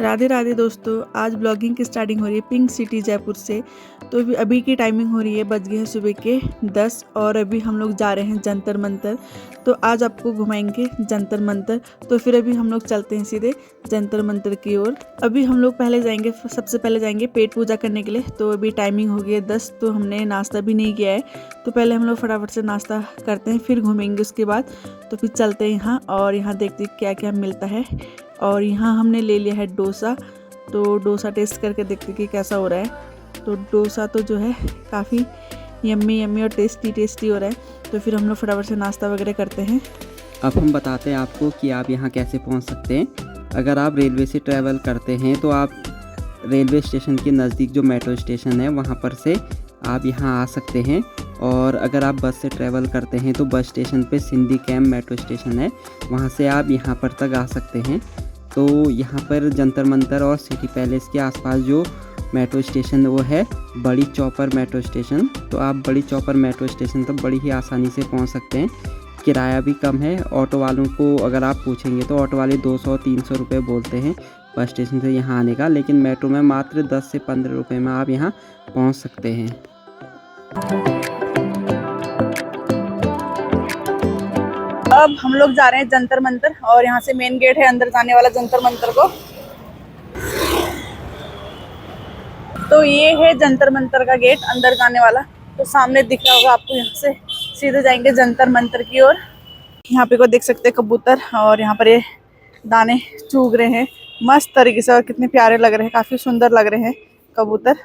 राधे राधे दोस्तों, आज ब्लॉगिंग की स्टार्टिंग हो रही है पिंक सिटी जयपुर से। तो अभी की टाइमिंग हो रही है, बज गए हैं सुबह के 10 और अभी हम लोग जा रहे हैं जंतर मंतर। तो आज आपको घुमाएंगे जंतर मंतर। तो फिर अभी हम लोग चलते हैं सीधे जंतर मंतर की ओर। अभी हम लोग सबसे पहले जाएंगे पेट पूजा करने के लिए। तो अभी टाइमिंग हो गई है 10, तो हमने नाश्ता भी नहीं किया है। तो पहले हम लोग फटाफट से नाश्ता करते हैं, फिर घूमेंगे उसके बाद। तो फिर चलते हैं यहाँ और यहाँ देखते हैं क्या क्या मिलता है। और यहाँ हमने ले लिया है डोसा। तो डोसा टेस्ट करके देखते कि कैसा हो रहा है। तो डोसा तो जो है काफ़ी यम्मी यम्मी और टेस्टी हो रहा है। तो फिर हम लोग फटाफट से नाश्ता वगैरह करते हैं। अब हम बताते हैं आपको कि आप यहाँ कैसे पहुँच सकते हैं। अगर आप रेलवे से ट्रैवल करते हैं तो आप रेलवे स्टेशन के नज़दीक जो मेट्रो स्टेशन है वहाँ पर से आप यहाँ आ सकते हैं। और अगर आप बस से ट्रैवल करते हैं तो बस स्टेशन पे सिंधी कैंप मेट्रो स्टेशन है, वहाँ से आप यहाँ पर तक आ सकते हैं। तो यहाँ पर जंतर मंतर और सिटी पैलेस के आसपास जो मेट्रो स्टेशन वो है बड़ी चौपर मेट्रो स्टेशन। तो आप बड़ी चौपर मेट्रो स्टेशन तक बड़ी ही आसानी से पहुँच सकते हैं। किराया भी कम है। ऑटो वालों को अगर आप पूछेंगे तो ऑटो वाले 200-300 रुपये बोलते हैं बस स्टेशन से यहाँ आने का, लेकिन मेट्रो में मात्र 10 से 15 रुपये में आप यहाँ पहुँच सकते हैं। अब हम लोग जा रहे हैं जंतर मंतर और यहाँ से मेन गेट है अंदर जाने वाला जंतर मंतर को। तो ये है जंतर मंतर का गेट अंदर जाने वाला। तो सामने दिख रहा होगा आपको, यहाँ से सीधे जाएंगे जंतर मंतर की ओर। यहाँ पे को देख सकते हैं कबूतर, और यहाँ पर ये दाने चुग रहे हैं मस्त तरीके से, और कितने प्यारे लग रहे हैं, काफी सुंदर लग रहे हैं कबूतर।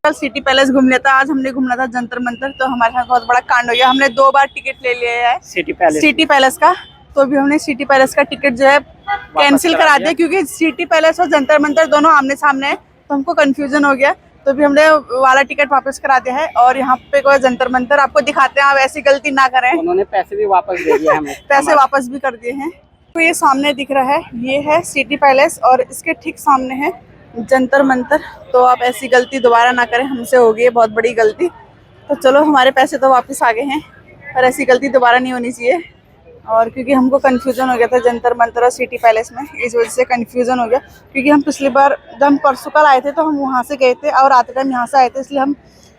कल सिटी पैलेस घूम लिया था, आज हमने घूमना था जंतर मंतर। तो हमारे साथ बहुत बड़ा कांड हो गया, हमने 2 बार टिकट ले लिया है सिटी पैलेस का। तो अभी हमने सिटी पैलेस का टिकट जो है कैंसिल करा दिया, क्योंकि सिटी पैलेस और जंतर मंतर दोनों आमने सामने है, तो हमको कंफ्यूजन हो गया। तो अभी हमने वाला टिकट वापस करा दिया है और यहाँ पे कोई जंतर मंतर आपको दिखाते हैं, आप ऐसी गलती ना करें। उन्होंने पैसे भी वापस दे दिए हमें। पैसे वापस भी कर दिए हैं। तो ये सामने दिख रहा है, ये है सिटी पैलेस और इसके ठीक सामने है जंतर मंतर। तो आप ऐसी गलती दोबारा ना करें, हमसे हो गई है बहुत बड़ी गलती। तो चलो, हमारे पैसे तो वापस आ गए हैं, पर ऐसी गलती दोबारा नहीं होनी चाहिए। और क्योंकि हमको कंफ्यूजन हो गया था जंतर मंतर और सिटी पैलेस में, इस वजह से कंफ्यूजन हो गया। क्योंकि हम पिछली बार जब हम परसों कल आए थे तो हम वहाँ से गए थे और आते टाइम यहाँ से आए थे, इसलिए हम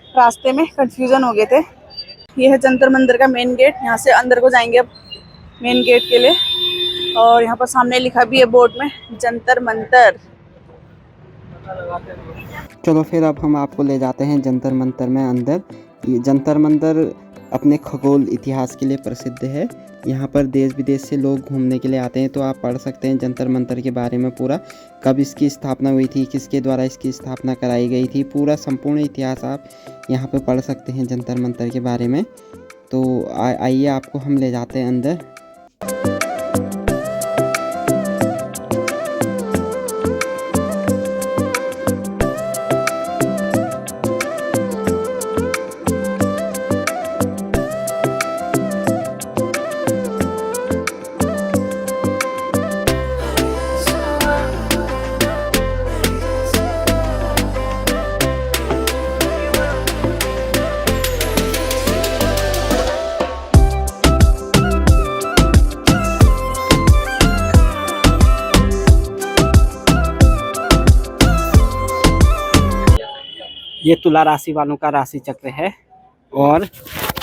रास्ते में कंफ्यूजन हो गए थे। ये है जंतर मंतर का मेन गेट, यहाँ से अंदर को जाएंगे अब मेन गेट के लिए। और यहाँ पर सामने लिखा भी है बोर्ड में जंतर मंतर। चलो फिर अब हम आपको ले जाते हैं जंतर मंतर में अंदर। ये जंतर मंतर अपने खगोल इतिहास के लिए प्रसिद्ध है। यहाँ पर देश विदेश से लोग घूमने के लिए आते हैं। तो आप पढ़ सकते हैं जंतर मंतर के बारे में पूरा, कब इसकी स्थापना हुई थी, किसके द्वारा इसकी स्थापना कराई गई थी, पूरा संपूर्ण इतिहास आप यहाँ पर पढ़ सकते हैं जंतर मंतर के बारे में। तो आइए आपको हम ले जाते हैं अंदर। ये तुला राशि वालों का राशि चक्र है। और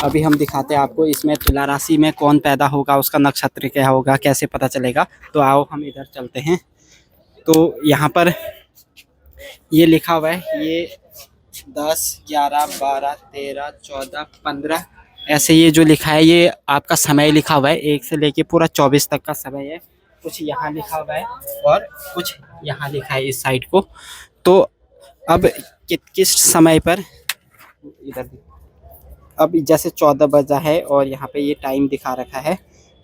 अभी हम दिखाते हैं आपको इसमें तुला राशि में कौन पैदा होगा, उसका नक्षत्र क्या होगा, कैसे पता चलेगा। तो आओ हम इधर चलते हैं। तो यहाँ पर ये लिखा हुआ है, ये 10, 11, 12, 13, 14, 15 ऐसे ये जो लिखा है ये आपका समय लिखा हुआ है। 1 से लेके पूरा 24 तक का समय है। कुछ यहाँ लिखा हुआ है और कुछ यहाँ लिखा है इस साइड को। तो अब किस समय पर इधर अब जैसे 14 बजा है और यहाँ पे ये टाइम दिखा रखा है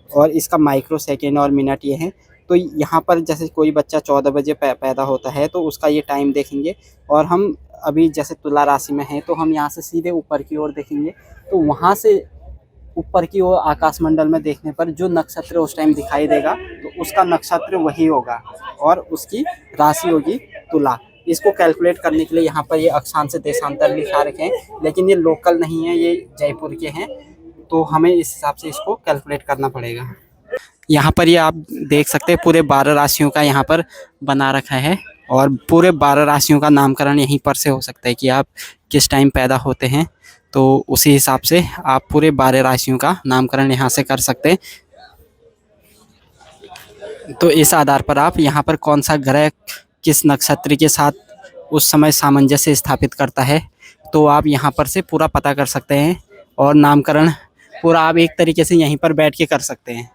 और इसका माइक्रो सेकेंड और मिनट ये है। तो यहाँ पर जैसे कोई बच्चा 14 बजे पैदा होता है तो उसका ये टाइम देखेंगे। और हम अभी जैसे तुला राशि में हैं तो हम यहाँ से सीधे ऊपर की ओर देखेंगे। तो वहाँ से ऊपर की ओर आकाशमंडल में देखने पर जो नक्षत्र उस टाइम दिखाई देगा तो उसका नक्षत्र वही होगा और उसकी राशि होगी तुला। इसको कैलकुलेट करने के लिए यहाँ पर ये अक्षांश देशांतर लिखा रखे हैं, लेकिन ये लोकल नहीं है, ये जयपुर के हैं, तो हमें इस हिसाब से इसको कैलकुलेट करना पड़ेगा। यहाँ पर ये आप देख सकते हैं पूरे 12 राशियों का यहाँ पर बना रखा है, और पूरे 12 राशियों का नामकरण यहीं पर से हो सकता है कि आप किस टाइम पैदा होते हैं, तो उसी हिसाब से आप पूरे 12 राशियों का नामकरण यहाँ से कर सकते हैं। तो इस आधार पर आप यहाँ पर कौन सा ग्रह किस नक्षत्र के साथ उस समय सामंजस्य स्थापित करता है, तो आप यहाँ पर से पूरा पता कर सकते हैं, और नामकरण पूरा आप एक तरीके से यहीं पर बैठ के कर सकते हैं।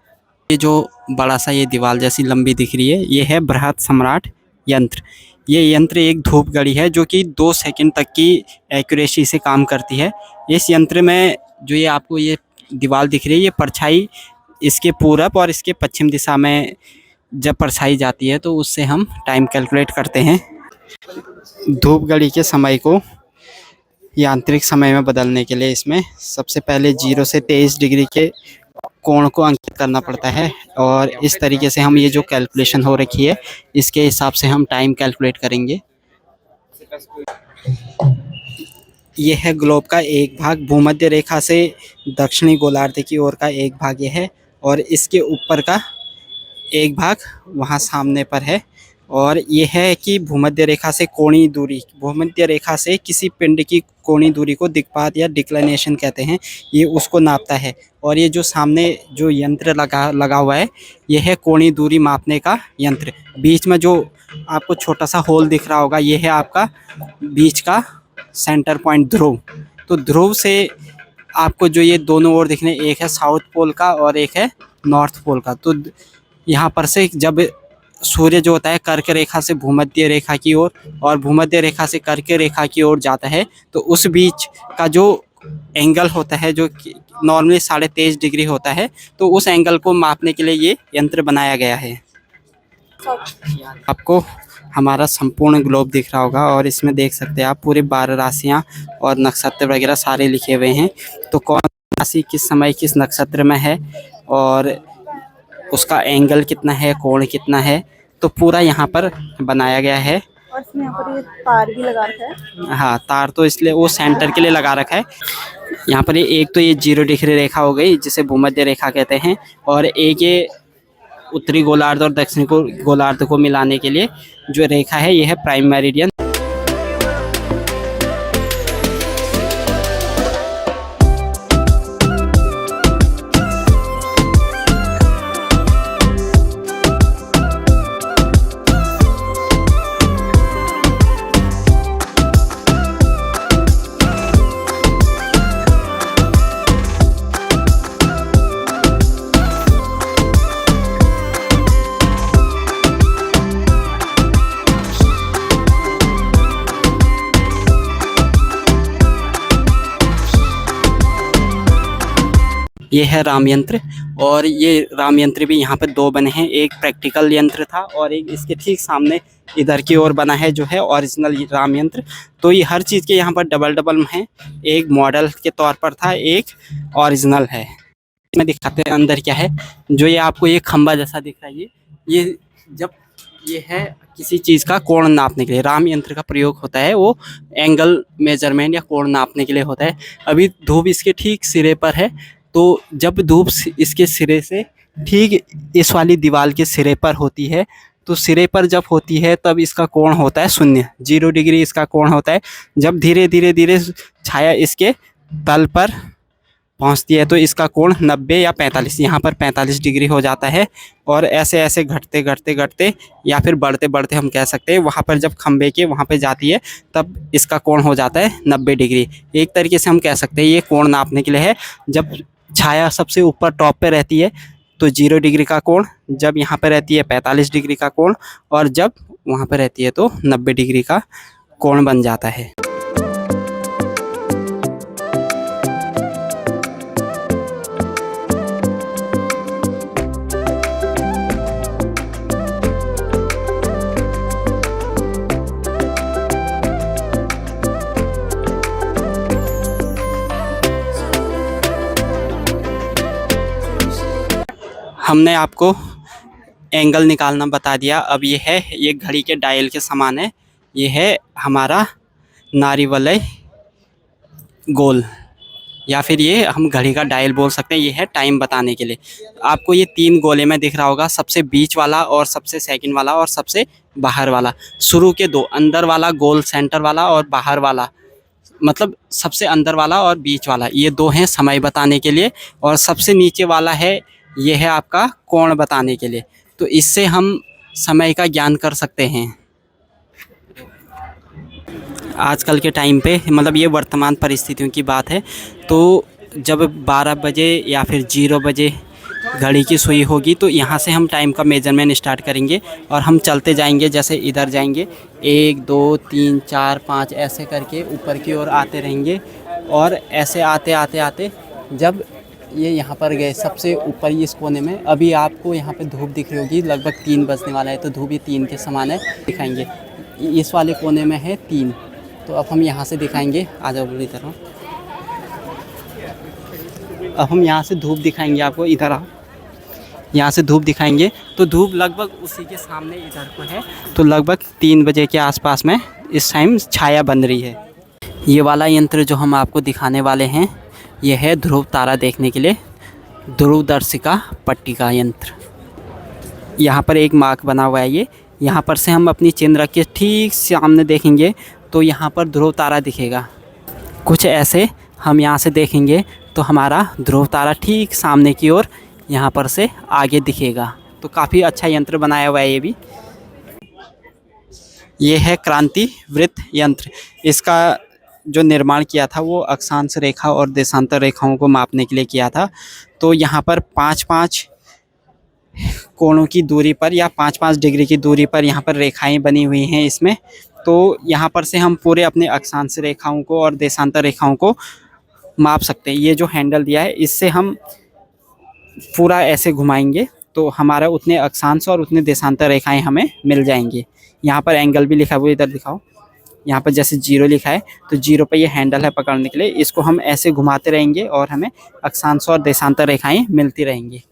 ये जो बड़ा सा ये दीवार जैसी लंबी दिख रही है, ये है बृहत सम्राट यंत्र। ये यंत्र एक धूप घड़ी है जो कि 2 सेकंड तक की एक्यूरेसी से काम करती है। इस यंत्र में जो ये आपको ये दीवार दिख रही है, ये परछाई इसके पूरब और इसके पश्चिम दिशा में जब परछाई जाती है तो उससे हम टाइम कैलकुलेट करते हैं। धूप घड़ी के समय को यांत्रिक समय में बदलने के लिए इसमें सबसे पहले 0 से 23 डिग्री के कोण को अंकित करना पड़ता है, और इस तरीके से हम ये जो कैलकुलेशन हो रखी है इसके हिसाब से हम टाइम कैलकुलेट करेंगे। ये है ग्लोब का एक भाग, भूमध्य रेखा से दक्षिणी गोलार्ध की ओर का एक भाग ये है, और इसके ऊपर का एक भाग वहाँ सामने पर है। और ये है कि भूमध्य रेखा से कोणीय दूरी, भूमध्य रेखा से किसी पिंड की कोणीय दूरी को दिक्पात या डिक्लिनेशन कहते हैं, ये उसको नापता है। और ये जो सामने जो यंत्र लगा हुआ है, ये है कोणीय दूरी मापने का यंत्र। बीच में जो आपको छोटा सा होल दिख रहा होगा, ये है आपका बीच का सेंटर पॉइंट ध्रुव। तो ध्रुव से आपको जो ये दोनों ओर दिखने, एक है साउथ पोल का और एक है नॉर्थ पोल का। तो यहाँ पर से जब सूर्य जो होता है कर्क रेखा से भूमध्य रेखा की ओर और भूमध्य रेखा से कर्क रेखा की ओर जाता है, तो उस बीच का जो एंगल होता है जो नॉर्मली 23.5 डिग्री होता है, तो उस एंगल को मापने के लिए ये यंत्र बनाया गया है। आपको हमारा संपूर्ण ग्लोब दिख रहा होगा, और इसमें देख सकते हैं आप पूरे 12 राशियाँ और नक्षत्र वगैरह सारे लिखे हुए हैं। तो कौन राशि किस समय किस नक्षत्र में है और उसका एंगल कितना है, कोण कितना है, तो पूरा यहाँ पर बनाया गया है। और इसमें यहाँ पर ये तार भी लगा रखा है। हाँ, तार तो इसलिए वो सेंटर के लिए लगा रखा है। यहाँ पर ये एक तो ये 0 डिग्री रेखा हो गई जिसे भूमध्य रेखा कहते हैं, और एक ये उत्तरी गोलार्ध और दक्षिणी गोलार्ध को मिलाने के लिए जो रेखा है ये है प्राइम मेरिडियन। ये है राम यंत्र, और ये राम यंत्र भी यहाँ पर 2 बने हैं। एक प्रैक्टिकल यंत्र था और एक इसके ठीक सामने इधर की ओर बना है जो है ओरिजिनल राम यंत्र। तो ये हर चीज़ के यहाँ पर डबल में है, एक मॉडल के तौर पर था, एक ओरिजिनल है। इसमें दिखाते हैं अंदर क्या है। जो ये आपको ये खंबा जैसा दिख रहा है, ये जब ये है किसी चीज़ का कोण नापने के लिए राम यंत्र का प्रयोग होता है, वो एंगल मेजरमेंट या कोण नापने के लिए होता है। अभी धूप इसके ठीक सिरे पर है, तो जब धूप इसके सिरे से ठीक इस वाली दीवार के सिरे पर होती है, तो सिरे पर जब होती है तब इसका कोण होता है 0 डिग्री इसका कोण होता है। जब धीरे धीरे छाया इसके तल पर पहुंचती है तो इसका कोण 90 या 45, यहाँ पर 45 डिग्री हो जाता है। और ऐसे ऐसे घटते या फिर बढ़ते हम कह सकते हैं, वहाँ पर जब खंबे के वहाँ पे जाती है तब इसका कोण हो जाता है 90 डिग्री। एक तरीके से हम कह सकते हैं ये कोण नापने के लिए है। जब छाया सबसे ऊपर टॉप पे रहती है तो 0 डिग्री का कोण, जब यहाँ पे रहती है 45 डिग्री का कोण, और जब वहाँ पे रहती है तो 90 डिग्री का कोण बन जाता है। हमने आपको एंगल निकालना बता दिया। अब ये है, ये घड़ी के डायल के समान है। ये है हमारा नारीवलय गोल, या फिर ये हम घड़ी का डायल बोल सकते हैं। ये है टाइम बताने के लिए। आपको ये 3 गोले में दिख रहा होगा, सबसे बीच वाला और सबसे सेकंड वाला और सबसे बाहर वाला। शुरू के 2, अंदर वाला गोल सेंटर वाला और बाहर वाला मतलब सबसे अंदर वाला और बीच वाला, ये 2 हैं समय बताने के लिए। और सबसे नीचे वाला है, ये है आपका कोण बताने के लिए। तो इससे हम समय का ज्ञान कर सकते हैं। आजकल के टाइम पे मतलब ये वर्तमान परिस्थितियों की बात है, तो जब 12 बजे या फिर 0 बजे घड़ी की सुई होगी तो यहाँ से हम टाइम का मेजरमेंट स्टार्ट करेंगे और हम चलते जाएंगे। जैसे इधर जाएंगे 1 2 3 4 5 ऐसे करके ऊपर की ओर आते रहेंगे। और ऐसे आते आते आते जब ये यहाँ पर गए सबसे ऊपर इस कोने में, अभी आपको यहाँ पे धूप दिख रही होगी, लगभग 3 बजने वाला है, तो धूप भी 3 के समान है। दिखाएंगे इस वाले कोने में है 3, तो अब हम यहाँ से दिखाएंगे। आ जाओ बुरी तरह। अब हम यहाँ से धूप दिखाएंगे आपको, इधर आओ। यहाँ से धूप दिखाएंगे तो धूप लगभग उसी के सामने इधर को है, तो लगभग 3 बजे के आसपास में इस टाइम छाया बन रही है। ये वाला यंत्र जो हम आपको दिखाने वाले हैं, ये है ध्रुव तारा देखने के लिए ध्रुवदर्शिका पट्टी का यंत्र। यहाँ पर एक मार्क बना हुआ है। ये यहाँ पर से हम अपनी चिन्ह रख के ठीक सामने देखेंगे तो यहाँ पर ध्रुव तारा दिखेगा। कुछ ऐसे हम यहाँ से देखेंगे तो हमारा ध्रुव तारा ठीक सामने की ओर यहाँ पर से आगे दिखेगा। तो काफ़ी अच्छा यंत्र बनाया हुआ है ये भी। ये है क्रांति वृत्त यंत्र। इसका जो निर्माण किया था वो अक्षांश रेखा और देशांतर रेखाओं को मापने के लिए किया था। तो यहाँ पर 5-5 कोणों की दूरी पर या 5-5 डिग्री की दूरी पर यहाँ पर रेखाएं बनी हुई हैं इसमें। तो यहाँ पर से हम पूरे अपने अक्षांश रेखाओं को और देशांतर रेखाओं को माप सकते हैं। ये जो हैंडल दिया है इससे हम पूरा ऐसे घुमाएंगे तो हमारा उतने अक्षांश और उतने देशांतर रेखाएं हमें मिल जाएंगी। यहाँ पर एंगल भी लिखा हुआ है, इधर दिखाओ। यहाँ पर जैसे 0 लिखा है तो 0 पे ये हैंडल है पकड़ने के लिए। इसको हम ऐसे घुमाते रहेंगे और हमें अक्षांश और देशांतर रेखाएं मिलती रहेंगी।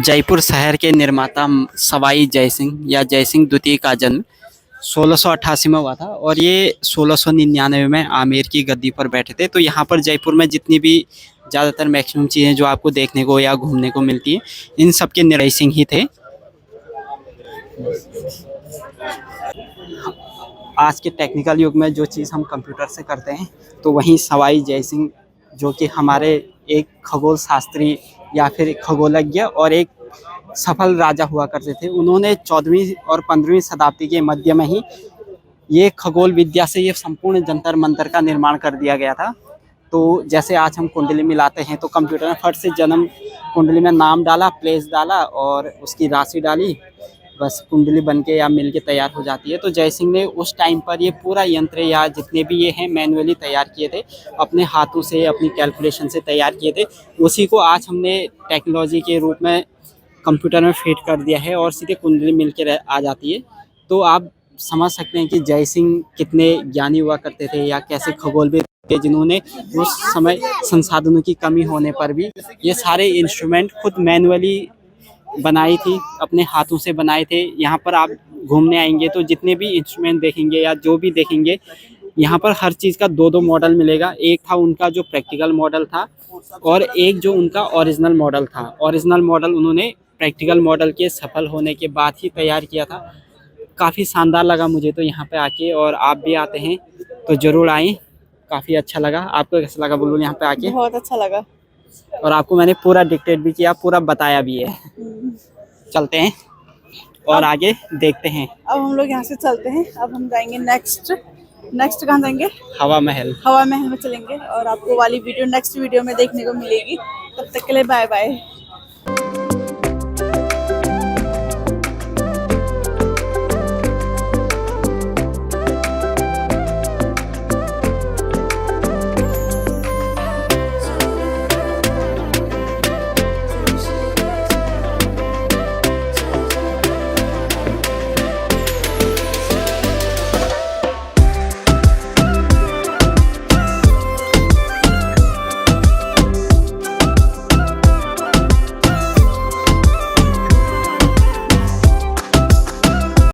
जयपुर शहर के निर्माता सवाई जयसिंह या जयसिंह द्वितीय का जन्म 1688 में हुआ था और ये 1699 में आमेर की गद्दी पर बैठे थे। तो यहाँ पर जयपुर में जितनी भी ज़्यादातर मैक्सिमम चीज़ें जो आपको देखने को या घूमने को मिलती हैं, इन सब के निर्णय सिंह ही थे। आज के टेक्निकल युग में जो चीज़ हम कंप्यूटर से करते हैं तो वहीं सवाई जयसिंह जो कि हमारे एक खगोल शास्त्री या फिर खगोलज्ञ और एक सफल राजा हुआ करते थे, उन्होंने 14वीं और 15वीं शताब्दी के मध्य में ही ये खगोल विद्या से ये संपूर्ण जंतर मंतर का निर्माण कर दिया गया था। तो जैसे आज हम कुंडली मिलाते हैं तो कंप्यूटर ने फट से जन्म कुंडली में नाम डाला, प्लेस डाला और उसकी राशि डाली, बस कुंडली बन के या मिल के तैयार हो जाती है। तो जयसिंह ने उस टाइम पर ये पूरा यंत्र या जितने भी ये हैं मैनुअली तैयार किए थे, अपने हाथों से अपनी कैलकुलेशन से तैयार किए थे। उसी को आज हमने टेक्नोलॉजी के रूप में कंप्यूटर में फिट कर दिया है और सीधे कुंडली मिल के आ जाती है। तो आप समझ सकते हैं कि जयसिंह कितने ज्ञानी हुआ करते थे या कैसे खगोलविद थे, जिन्होंने उस समय संसाधनों की कमी होने पर भी ये सारे इंस्ट्रूमेंट खुद मैनुअली बनाई थी, अपने हाथों से बनाए थे। यहाँ पर आप घूमने आएंगे तो जितने भी इंस्ट्रूमेंट देखेंगे या जो भी देखेंगे, यहाँ पर हर चीज़ का 2-2 मॉडल मिलेगा। एक था उनका जो प्रैक्टिकल मॉडल था और एक जो उनका ओरिजिनल मॉडल था। ओरिजिनल मॉडल उन्होंने प्रैक्टिकल मॉडल के सफल होने के बाद ही तैयार किया था। काफ़ी शानदार लगा मुझे तो यहाँ पे आके, और आप भी आते हैं तो ज़रूर आएँ, काफ़ी अच्छा लगा। आपको कैसा लगा बुलबुल यहाँ पे आके? बहुत अच्छा लगा और आपको मैंने पूरा डिक्टेट भी किया, पूरा बताया भी है। चलते हैं और आगे देखते हैं। अब हम लोग यहाँ से चलते हैं। अब हम जाएंगे नेक्स्ट कहाँ जाएंगे? हवा महल। हवा महल में चलेंगे और आपको वाली वीडियो नेक्स्ट वीडियो में देखने को मिलेगी। तब तक के लिए बाय बाय।